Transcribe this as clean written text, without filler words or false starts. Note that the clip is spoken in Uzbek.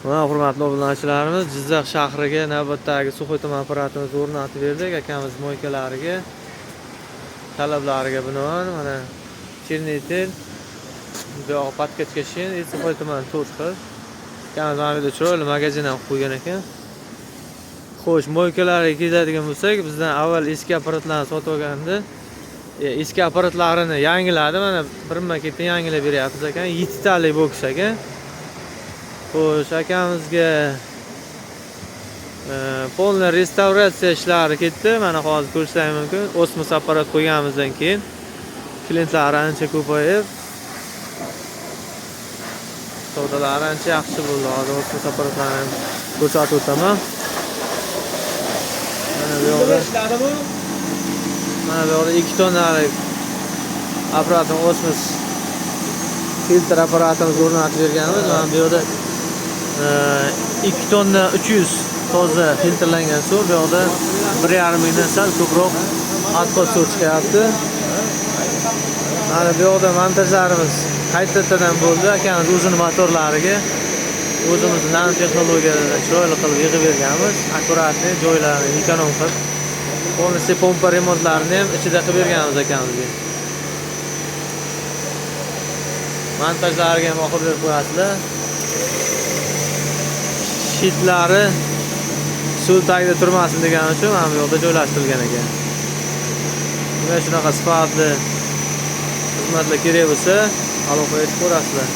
Mana hurmatli obunachilarimiz, Jizzax shahriga navbatdagi suv ho'ytama apparatimizni o'rnatib berdik. Akamiz mo'ykalariga, talablariga binoan mana chernitel, bu yoq patkachga shin, suv ho'ytamani 4 xil. Akamiz mana bu yerda chiroyli magazin ham qo'ygan ekan. Xo'sh, mo'ykalarga keladigan bo'lsak, bizdan avval eski apparatlarni sotib olganda, eski apparatlarini yangiladi. Mana birma-ketma yangilab beryapmiz ekan. 7 talik boks ekan. Xo'sh, akamizga polniy restavratsiya ishlari ketdi. Mana hozir ko'rishingiz mumkin. Osmos apparat qo'yganimizdan keyin klientlar ancha ko'payib, savdolar ancha yaxshi bo'ldi. Hozir Osmos apparatlarini ko'rsatib o'taman. Mana bu yoqda 2 tonnalik apparatni Osmos filtr apparatimiz o'rnatib berganmiz. Mana bu yoqda 2 tonna 300 toza filtrlangan suv, bu yoqda 1,5 mingdan sal ko'proq откос suv chiqyapti. Mana bu yoqda montajlarimiz qaytadan bo'ldi. Akamiz o'zini motorlariga o'zimizning nano texnologiyalardan chiroyli qilib yig'ib berganmiz. Akkuratni joylarini ekonom qilib, polniy pompa remontlarini ham ichida qilib berganmiz akamizga. Montajlariga ham oxir berib qo'yasizlar. Shitlari suv tagida turmasin degani uchun mana bu yoqda joylashtirilgan ekan. Mana shunaqa sifatli xizmatlar kerak bo'lsa, aloqa qilib ko'rasizlar.